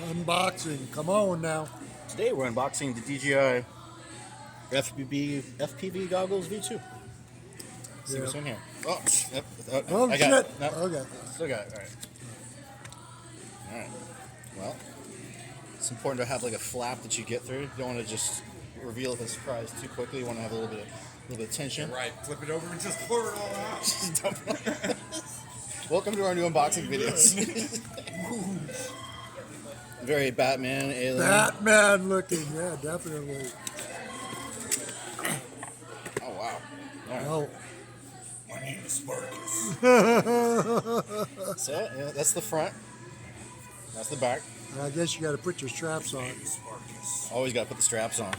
Unboxing. Come on now. Today we're unboxing the DJI FPV goggles V2. See what's in here. Oh, yep. Oh, I shit. got it. Nope. Okay. Still got it. All right. All right. Well, it's important to have like a flap that you get through. You don't want to just reveal the surprise too quickly. You want to have a little bit of tension. Right. Flip it over and just pour it all out. Welcome to our new unboxing videos. Very Batman, alien. Batman looking. Yeah, definitely. Oh wow. All right. Oh. My name is Marcus. So yeah, that's the front. That's the back. I guess you got to put your straps My on. name is Marcus. Always got to put the straps on.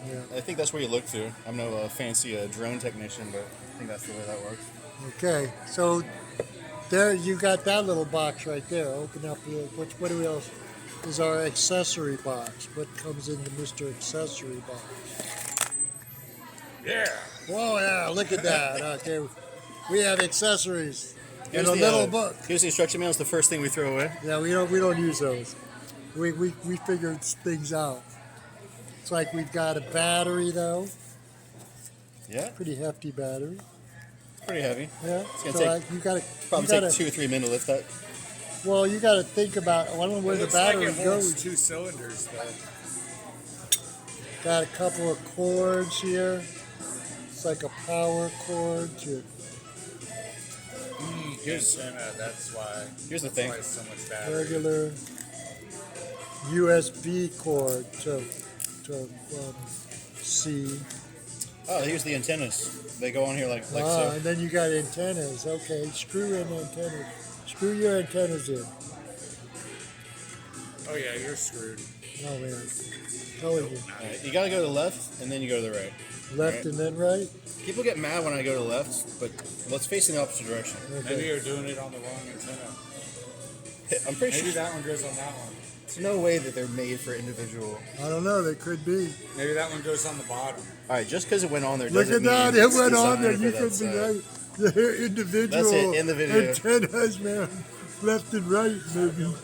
Yeah. I think that's where you look through. I'm no fancy drone technician, but I think that's the way that works. Okay. So there you got that little box right there. Open up here. What do we else? Is our accessory box. What comes in the Mr. Accessory box? Yeah. Whoa, yeah, look at that. Okay. We have accessories. Here's And a the, little book. Here's the instruction manual. It's the first thing we throw away. Yeah, we don't use those. We figured things out. It's like we've got a battery though. Yeah, Pretty hefty battery. pretty heavy. Yeah. It's gonna So take you gotta probably you gotta, take 2 or 3 minutes to lift that. well, you gotta think about I don't know where It the looks like battery it holds goes. 2 cylinders, though. Got a couple of cords here. It's like a power cord to Here's that's why. Here's the that's thing. Why it's so much battery. regular USB cord to C. Oh, here's the antennas. They go on here like Ah, so. and then you got antennas. Okay, screw in antennas. Screw your antennas in. Oh yeah, you're screwed. Oh man. Told you. All right, you gotta go to the left and then you go to the right. Left Right. and then right? People get mad when I go to the left, but let's face in the opposite direction. Maybe Okay. you're doing it on the wrong antenna. I'm pretty Maybe sure that one goes on that one. there's no way that they're made for individual. I don't know, they could be. Maybe that one goes on the bottom. All right, just because it went on there Look doesn't at that, mean it it's went on there. designed You for could that be side. right. The individual That's it, in the video. antennas, man. Left and right, maybe.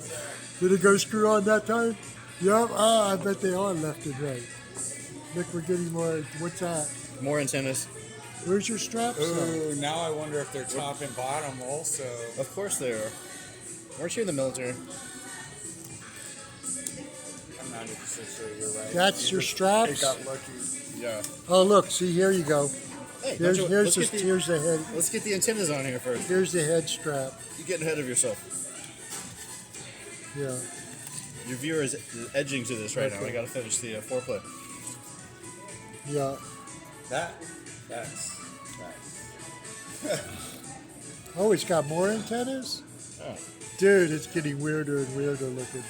Did it go screw on that time? Yep. Ah, I bet they are left and right. Look, we're getting more. What's that? More antennas. Where's your straps? at? Ooh, now I wonder if they're top and bottom also. Of course they are. Weren't you in the military? I'm 90% sure you're right. That's your They straps? got lucky. Yeah. Oh, look, see, here you go. Hey, Here's, don't you- here's, let's the, get here's the head. Let's get the antennas on here first. Here's the head strap. You're getting ahead of yourself. Yeah. Your viewer is edging to this right now. Okay. I gotta finish the foreplay. Yeah. That's. Oh, it's got more antennas? Oh. Dude, it's getting weirder and weirder looking.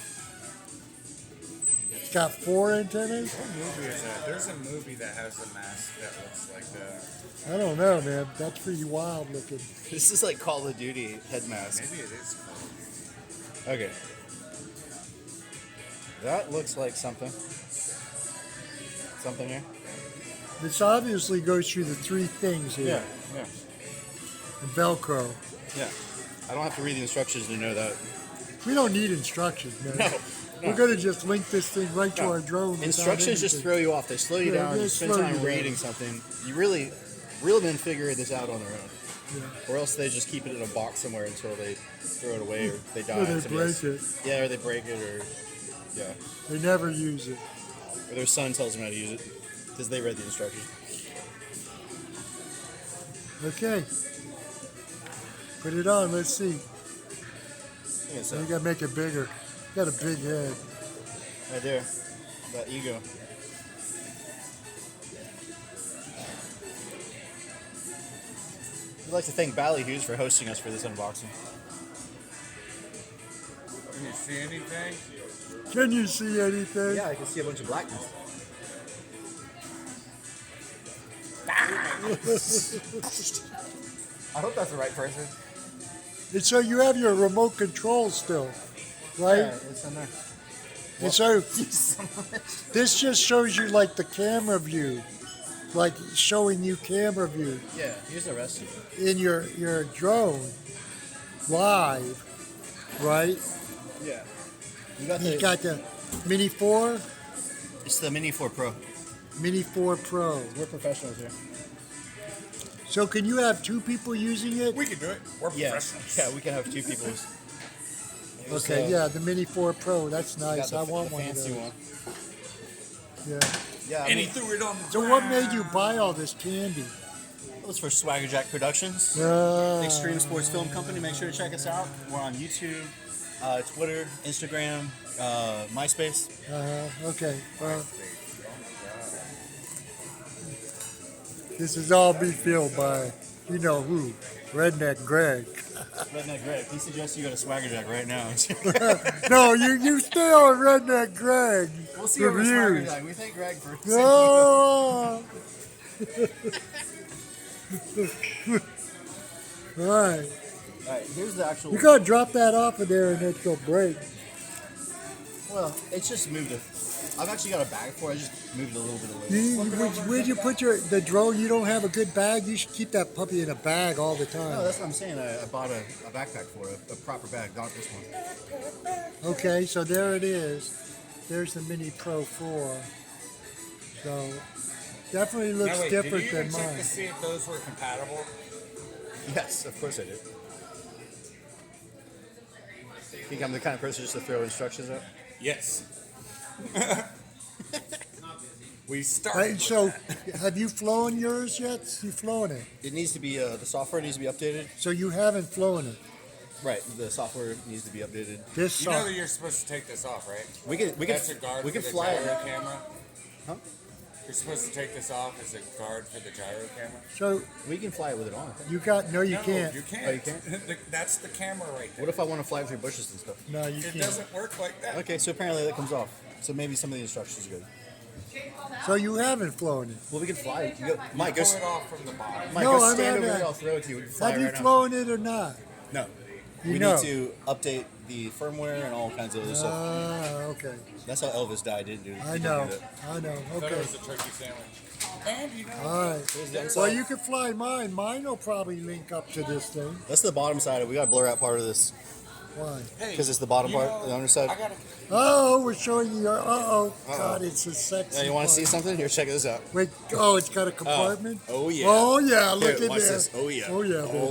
It's got 4 antennas? What movie is that? There's a movie that has a mask that looks like that. I don't know, man. That's pretty wild looking. This is like Call of Duty head mask. Maybe it is Call of Duty. Okay. That looks like something. Something here? This obviously goes through the 3 things here. Yeah. And Velcro. Yeah. I don't have to read the instructions to know that. We don't need instructions, man. No. We're going to just link this thing right to No. our drone. without Instructions just anything. throw you off. They slow you Yeah, down. they You spend slow time you down. reading something. You really, real men figure this out on their own. Yeah. Or else they just keep it in a box somewhere until they throw it away or they die. Or they and somebody break it. Yeah, or they break it or, yeah. They never use it. Or their son tells them how to use it because they read the instructions. Okay. Put it on. Let's see. Yeah, so, You got to make it bigger. You got a big head. right there. That ego. We'd like to thank Ballyhoo's for hosting us for this unboxing. Can you see anything? Can you see anything? Yeah, I can see a bunch of blackness. I hope that's the right person. And so you have your remote control still, right? Yeah, it's in there. And so this just shows you like the camera view, like showing you camera view Yeah, here's the rest of in your drone live, right? it. Yeah. You got You got the Mini 4, It's the Mini 4 Pro. Mini 4 Pro. We're professionals here. So can you have 2 people using it? We can do it. We're Yeah, professionals. yeah, we can have 2 people. Okay, yeah, the Mini 4 Pro. That's nice. I the want one of fancy those. one. Yeah. Yeah, I And he mean, threw it on the So ground. what made you buy all this candy? it was for Swagger Jack Productions. Extreme Sports Film Company. Make sure to check us out. We're on YouTube, Twitter, Instagram, MySpace. Okay. Well, this is all be filmed by, you know who, Redneck Greg. Redneck Greg, he suggests you go to Swagger Jack right now. No, you stay on Redneck Greg. We'll see you over at Swagger Reviews. Jack. We thank Greg for. Oh. All right. All right, here's the actual. You gotta drop that off of there and it'll break. Well, it's just moved. I've actually got a bag for it. I just moved a little bit away. Where'd you put the drone? You don't have a good bag? You should keep that puppy in a bag all the No, time. that's what I'm saying. I bought a backpack for it, a proper bag, not this one. Okay, so there it is. There's the Mini Pro 4. So definitely looks Now, wait, different did you than even check mine. to see if those were compatible? Yes, of course I did. Think I'm the kind of person just to throw instructions out? Yes. We Hey, started with so that. have you flown yours yet? You've flown it. It needs to be, the software needs to be updated. So you haven't flown it. Right, the software needs to be updated. This You know song. that you're supposed to take this off, right? We can That's a guard we for can the fly gyro it. camera. Huh? You're supposed to take this off as a guard for the gyro camera. So We can fly it with it on. I think. you got no, you No, can't. You can't. Oh, you can't? That's the camera right there. What if I want to fly through bushes and stuff? No, you It can't. doesn't work like that. Okay, so apparently that comes off. So maybe some of the instructions are good. So you haven't flown it. Well, we can fly it. You go, Mike, go, Pull it off from the bottom. Mike, No, go I'm stand not- over there. I'll throw it to you. We can fly Have it you right now. flown it or not? No. You We know. need to update the firmware and all kinds of other stuff. Okay. That's how Elvis died. Didn't do. I he didn't know. do that. I know. I thought it Okay. was a turkey sandwich. And you know, All right. Here's the inside. Well, you can fly mine. Mine will probably link up to this thing. That's the bottom side. We got to blur out part of this Why? hey, because it's the bottom you part, know, the underside. I gotta. Oh, we're showing you your. God, it's a sexy. Yeah, you want to see part. something? Here, check this out. Wait. Oh, it's got a compartment. Oh yeah. Oh yeah. Look Here, at watch this. this. Oh yeah. Oh yeah. baby.